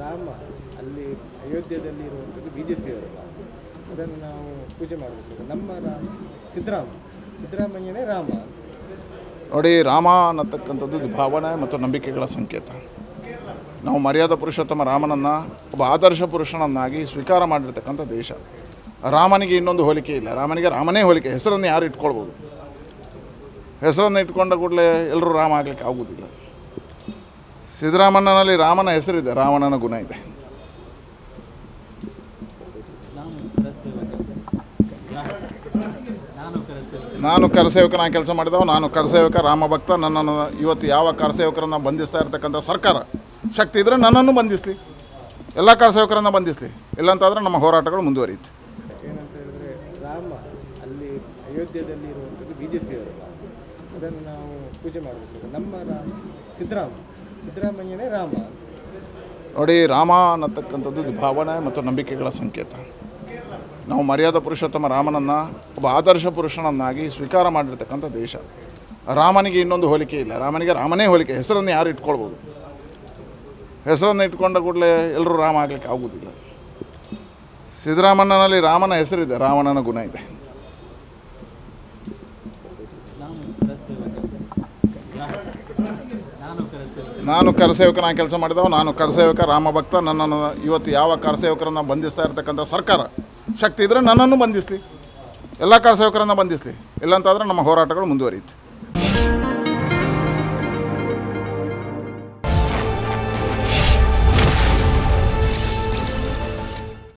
ರಾಮ ಅಲ್ಲಿ ಅಯೋಧ್ಯೆಯಲ್ಲಿ ಇರುವಂಥದ್ದು BJPಯವರಲ್ಲ, ಅದನ್ನು ನಾವು ಪೂಜೆ ಮಾಡಬೇಕು. ನಮ್ಮ ಸಿದ್ದರಾಮಯ್ಯನೇ ರಾಮ. ನೋಡಿ, ರಾಮ ಅನ್ನತಕ್ಕಂಥದ್ದು ಭಾವನೆ ಮತ್ತು ನಂಬಿಕೆಗಳ ಸಂಕೇತ. ನಾವು ಮರ್ಯಾದಾ ಪುರುಷೋತ್ತಮ ರಾಮನನ್ನು ಒಬ್ಬ ಆದರ್ಶ ಪುರುಷನನ್ನಾಗಿ ಸ್ವೀಕಾರ ಮಾಡಿರ್ತಕ್ಕಂಥ ದೇಶ. ರಾಮನಿಗೆ ಇನ್ನೊಂದು ಹೋಲಿಕೆ ಇಲ್ಲ, ರಾಮನೇ ಹೋಲಿಕೆ. ಹೆಸರನ್ನು ಯಾರು ಇಟ್ಕೊಳ್ಬೋದು? ಹೆಸರನ್ನು ಇಟ್ಕೊಂಡ ಕೂಡಲೇ ಎಲ್ಲರೂ ರಾಮ ಆಗಲಿಕ್ಕೆ ಆಗುವುದಿಲ್ಲ. ಸಿದ್ದರಾಮಣ್ಣನಲ್ಲಿ ರಾಮನ ಹೆಸರಿದೆ, ರಾವಣನ ಗುಣ ಇದೆ. ನಾನು ಕರಸೇವಕನ ಕೆಲಸ ಮಾಡಿದವ, ನಾನು ಕರಸೇವಕ, ರಾಮ ಭಕ್ತ. ನನ್ನನ್ನು ಇವತ್ತು ಯಾವ ಕರಸೇವಕರನ್ನು ಬಂಧಿಸ್ತಾ ಇರ್ತಕ್ಕಂಥ ಸರ್ಕಾರ ಶಕ್ತಿ ಇದ್ದರೆ ನನ್ನನ್ನು ಬಂಧಿಸಲಿ, ಎಲ್ಲ ಕರಸೇವಕರನ್ನು ಬಂಧಿಸಲಿ. ಇಲ್ಲಂತಾದರೆ ನಮ್ಮ ಹೋರಾಟಗಳು ಮುಂದುವರಿಯುತ್ತೆ. ಏನಂತ ಹೇಳಿದ್ರೆ, ರಾಮ ಅಲ್ಲಿ ಅಯೋಧ್ಯೆಯಲ್ಲಿ ಇರುವಂಥದ್ದು BJPಯವರಲ್ಲ, ಅದನ್ನು ನಾವು ಪೂಜೆ ಮಾಡಬೇಕು. ನಮ್ಮ ಸಿದ್ದರಾಮಯ್ಯನೇ ರಾಮ. ನೋಡಿ, ರಾಮ ಅನ್ನತಕ್ಕಂಥದ್ದು ಭಾವನೆ ಮತ್ತು ನಂಬಿಕೆಗಳ ಸಂಕೇತ. ನಾವು ಮರ್ಯಾದಾ ಪುರುಷೋತ್ತಮ ರಾಮನನ್ನು ಒಬ್ಬ ಆದರ್ಶ ಪುರುಷನನ್ನಾಗಿ ಸ್ವೀಕಾರ ಮಾಡಿರ್ತಕ್ಕಂಥ ದೇಶ. ರಾಮನಿಗೆ ಇನ್ನೊಂದು ಹೋಲಿಕೆ ಇಲ್ಲ, ರಾಮನೇ ಹೋಲಿಕೆ. ಹೆಸರನ್ನು ಯಾರು ಇಟ್ಕೊಳ್ಬೋದು? ಹೆಸರನ್ನು ಇಟ್ಕೊಂಡ ಕೂಡಲೇ ಎಲ್ಲರೂ ರಾಮ ಆಗಲಿಕ್ಕೆ ಆಗುವುದಿಲ್ಲ. ಸಿದ್ದರಾಮಣ್ಣನಲ್ಲಿ ರಾಮನ ಹೆಸರಿದೆ, ರಾವಣನ ಗುಣ ಇದೆ. ನಾನು ಕರಸೇವಕನ ಕೆಲಸ ಮಾಡಿದವ, ನಾನು ಕರಸೇವಕ, ರಾಮ ಭಕ್ತ. ನನ್ನನ್ನು ಇವತ್ತು ಯಾವ ಕರಸೇವಕರನ್ನು ಬಂಧಿಸ್ತಾ ಇರ್ತಕ್ಕಂಥ ಸರ್ಕಾರ ಶಕ್ತಿ ಇದ್ದರೆ ನನ್ನನ್ನು ಬಂಧಿಸಲಿ, ಎಲ್ಲ ಕರಸೇವಕರನ್ನು ಬಂಧಿಸಲಿ. ಇಲ್ಲಂತಾದರೆ ನಮ್ಮ ಹೋರಾಟಗಳು ಮುಂದುವರಿಯುತ್ತೆ.